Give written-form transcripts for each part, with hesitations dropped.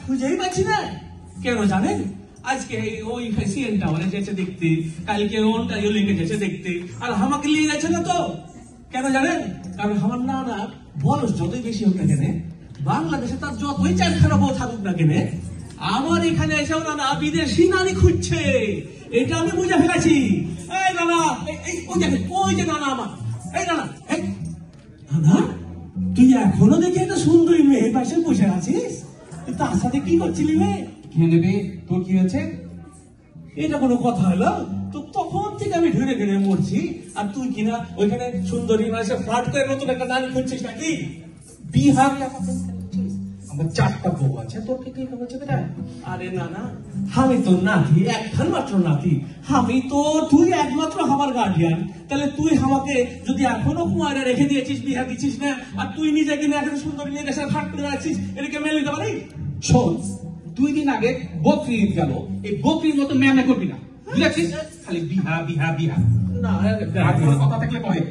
খুঁজেই পাচ্ছি না কেন জানেন? আজকে ওই সিএন টাওয়ারে যেছে দেখতে, কালকে ওনটারিও লিখে গেছে দেখতে, আর আমাকে নিয়ে গেছে না তো কেন জানেন? কারণ আমার নানা বয়স যতই বেশি হোক না কেন, বাংলাদেশে তার যতই চারখানা বউ থাকুক না কেন, আমার এখানে এসেও নানা বিদেশি নারী খুঁজছে। এটা আমি বুঝে ফেলেছি। এই নানা, ওই যে নানা আমার, এই নানা, নানা তুই এখনো দেখি একটা সুন্দরী মেয়ের পাশে বসে আছিস, তার সাথে কি করছিলি রে? নেবে তোর কি হয়েছে? এটা কোনো কথা হলো? তো তখন থেকে আমি ঘুরে ঘুরে মরছি, আর তুই কিনা ওইখানে সুন্দরী মানুষের ফ্লার্ট করে নতুন একটা নারী খুঁজছিস নাকি? বিহার আমার 4টা বউ আছে, তোর কি হচ্ছে বেটা? আরে না না, আমি তোর নাতি, একখান মাত্র নাতি। আমি তো, তুই একমাত্র আমার গার্ডিয়ান। তাহলে তুই আমাকে যদি এখনো কুমারে রেখে দিয়েছিস, বিহার দিচ্ছিস না, আর তুই নিজে কিনে এখন সুন্দরী নিয়ে দেশের ফ্লার্ট করে রাখছিস, এটাকে মেনে নিতে পারি? শোন, 2 দিন আগে বকরি ঈদ গেল, এই বকরির মতো ম্যামে করবি না, বুঝেছিস? খালি বিহা বিহা বিহা। না কথা থাকলে কয়ে।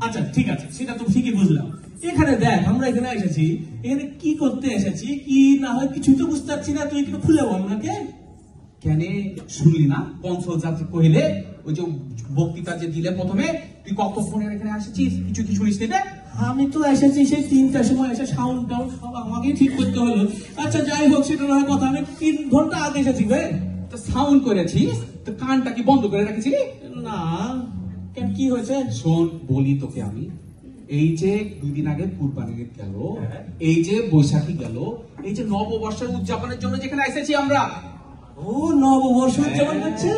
আচ্ছা ঠিক আছে, সেটা তো ঠিকই বুঝলাম। এখানে দেখ, আমরা এখানে এসেছি, এখানে কি করতে এসেছি কি না হয় কিছুই তো বুঝতে পারছি না। তুই একটু খুলে বল না। কেন শুনলি না কনসল যাত্রী কহিলে ওই যে বক্তৃতা যে দিলে প্রথমে, তুই কতক্ষণের এখানে আসেছিস? কিছু কি শুনিস না? আমি তো এসেছি সেই 3টার সময়, এসে সাউন্ড টাউন্ড সব আমাকেই ঠিক করতে হলো। আচ্ছা যাই হোক, সেটা নয় কথা, আমি 3 ঘন্টা আগে এসেছি। তো সাউন্ড করেছিস তো কানটা কি বন্ধ করে রেখেছিলি? না, কেন কি হয়েছে? শোন বলি তোকে আমি, এই যে 2 দিন আগে কুরবানি ঈদ গেল, এই যে বৈশাখী গেল, এই যে নববর্ষের উদযাপনের জন্য যেখানে এসেছি আমরা। ও নববর্ষ উদযাপন করছে?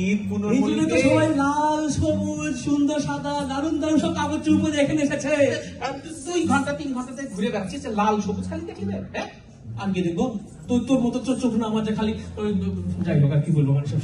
ঈদ পুনর্মিলনী তো সবাই লাল সবুজ সুন্দর সাদা দারুণ দারুণ সব কাগজ চুপে এখানে এসেছে। 2 ঘন্টা 3 ঘন্টাতে ঘুরে বেড়াচ্ছিস, লাল সবুজ খালি দেখলি? হ্যাঁ, আর কি দেখবো? তোর মতো চোখ না আমার যে খালি। যাই হোক, আর কি বলবো, মানে সব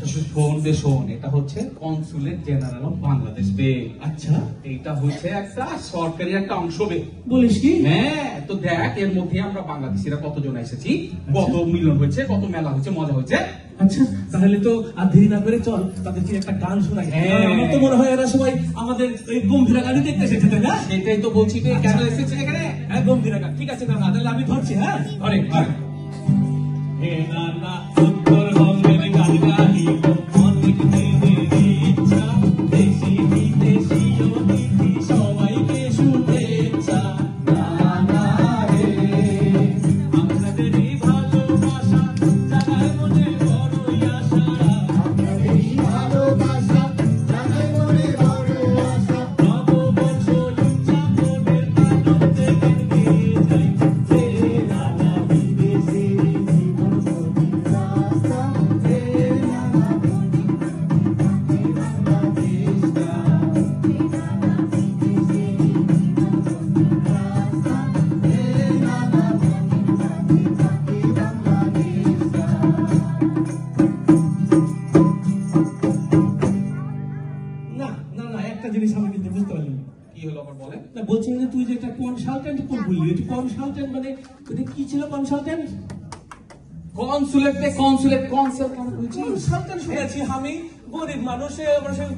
শোন, এটা হচ্ছে কনসুলেট জেনারেল অফ বাংলাদেশ বে। আচ্ছা, এইটা হচ্ছে একটা সরকারি একটা অংশ বে। বলিস কি? হ্যাঁ, তো দেখ এর মধ্যে আমরা বাংলাদেশিরা কতজন এসেছি, কত মিলন হয়েছে, কত মেলা হয়েছে, মজা হয়েছে। আচ্ছা, তাহলে তো আর দেরি না করে চল তাদেরকে একটা গান শোনাই। আমার তো মনে হয় এরা সবাই আমাদের ওই গম্ভীরা গাড়ি দেখতে এসেছে, তাই না? সেটাই তো বলছি, কেন এসেছে এখানে? হ্যাঁ, গম্ভীরা গান। ঠিক আছে না, তাহলে আমি ধরছি। হ্যাঁ, ধরে হে নানা উত্তরবঙ্গের গান গাহি, অনেক দিনের ইচ্ছা, দেশি বিদেশি অতিথি সবাইকে শুভেচ্ছা। নানা রে, আপনাদেরই ভালোবাসা জাগায় মনে বড়ই আশা, আপনাদেরই ভালোবাসা জাগায় মনে বড়ই আশা। নববর্ষ উদযাপনের আনন্দে গান গেয়ে যাই, হে নানা বিদেশি বলছিলাম যে তুই যে একটা কনসালটেন্ট বললি, কনসালটেন্ট মানে কি ছিল? কনসালটেন্ট কনসালটেন্ট শুনেছি আমি, গরিব মানুষ,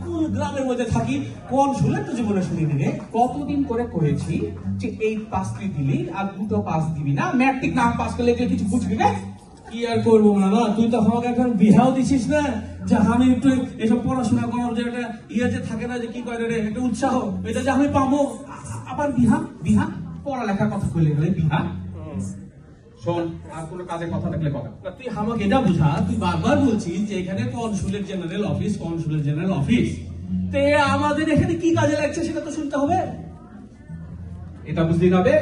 কোন গ্রামের মধ্যে থাকি, কনসুলেট তো জীবনে শুনিনি রে। কতদিন করে করেছি যে এই পাসটি দিলি আর 2টো পাস দিবি না, ম্যাট্রিক না পাস করলে কিছু বুঝবি না। কি আর করবো না, তুই তো আমাকে এখন বিহাও দিছিস না, যে আমি একটু এসব পড়াশোনা করার যে একটা যে থাকে না, যে কি করে রে, একটা উৎসাহ, এটা যে আমি পাবো। আবার বিহা পড়ালেখার কথা বলে গেলে বিহা। শোন, আর কোনো কাজের কথা থাকলে কথা। তুই আমাকে এটা বুঝা, তুই বারবার বলছিস যে এখানে কনসুলেট জেনারেল অফিস, তে আমাদের এখানে কি কাজে লাগছে সেটা তো শুনতে হবে। এটা বুঝতেই হবে।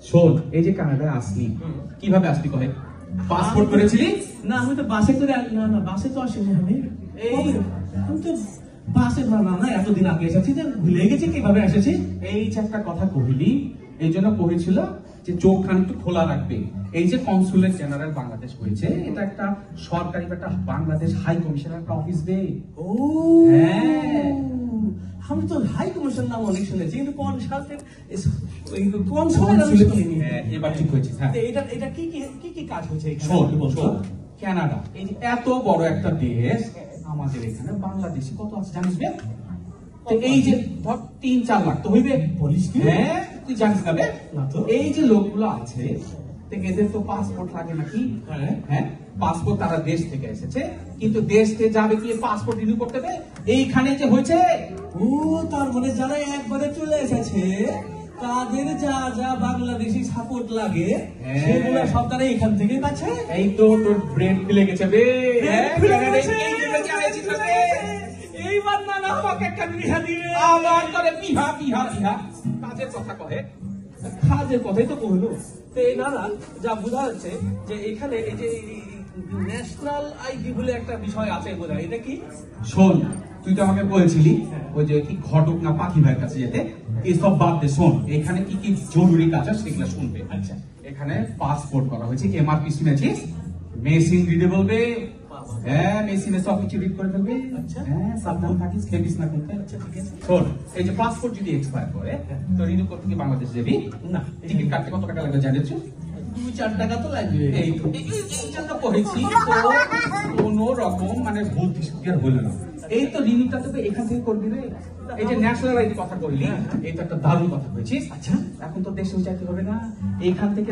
শোন, এই যে কানাডায় আসলি, কিভাবে আসলি কবে? পাসপোর্ট করেছিলি? না আমি তো বাসে করে না বাসে তো আসিনি আমি আমি তো বাসে না এতদিন আগে এসেছি যে ভুলে গেছি কিভাবে এসেছি। এই যে একটা কথা কহিলি, এই জন্য কহেছিল যে চোখ খান একটু খোলা রাখবে। এই যে কনসুলেট জেনারেল বাংলাদেশ হয়েছে, এটা একটা সরকারি একটা বাংলাদেশ হাই কমিশনের একটা অফিস বে। ও হ্যাঁ, আমি তো হাই কমিশন নাম অনেক শুনেছি কিন্তু এবার ঠিক হয়েছে। হ্যাঁ, এটা কি কি কাজ হচ্ছে শোন শোন, কানাডা এই যে এত বড় একটা দেশ, আমাদের এখানে বাংলাদেশি কত আছে জানিস বে? তো এই যে ধর 3-4 লাখ তো হইবে। বলিস কি? হ্যাঁ, তুই জানিস না বে? না তো। এই যে লোকগুলো আছে, তো এদের তো পাসপোর্ট লাগে নাকি? হ্যাঁ। হ্যাঁ, পাসপোর্ট তারা দেশ থেকে এসেছে, কিন্তু দেশকে যাবে কি পাসপোর্ট রিনিউ করতে হবে? এইখানে যে হয়েছে। ও তার মানে যারা একবারে চলে এসেছে তাদের যা যা বাংলাদেশি সাপোর্ট লাগে হ্যাঁ। সেগুলো সব তারা এখান থেকে পাচ্ছে। এই তো তোর ব্রেন খুলে গেছে বে। হ্যাঁ, খুলে কানাডায় গেছে। এই জন্য চাইছি তোকে। এইবার না আমাকে একটা বিহা দিবে। আবার তোরে বিহা বিহা বিহা কাজের কথা কহে। কাজের কথাই তো কইলো। তো এই নানা যা বোঝা যাচ্ছে যে এখানে এই যে ন্যাশনাল আইডি বলে একটা বিষয় আছে বোঝা, এটা কি? শোন, তুই তো আমাকে বলেছিলি ওই যে কি ঘটক না পাখি ভাইয়ের কাছে যেতে, এইসব বাদ দে। শোন, এখানে কি কি জরুরি কাজ আছে সেগুলো শুনবে। আচ্ছা। এখানে পাসপোর্ট করা হয়েছে, এমআরপি শুনেছিস? মেশিন রিডেবল বে। হ্যাঁ, মেশিনে সব কিছু রিড করে ফেলবে। আচ্ছা। হ্যাঁ, সাবধান থাকিস, খেপিস না কিন্তু। আচ্ছা ঠিক আছে। শোন, এই যে পাসপোর্ট যদি এক্সপায়ার করে তো রিনিউ করতে কি বাংলাদেশ যাবি? না। টিকিট কাটতে কত টাকা লাগবে জানিস? 2-4 টাকা তো লাগবে। এই তো, এই জন্য করেছি তো কোনো রকম মানে ভুল ত্রুটি আর হলো না। এই তো রিনিউটা তো এখান থেকে করবি রে। এই যে ন্যাশনাল আইডি কথা বললি, এই তো একটা দারুণ কথা বলছিস। আচ্ছা। এখন তো দেশে যাইতে হবে না, এইখান থেকে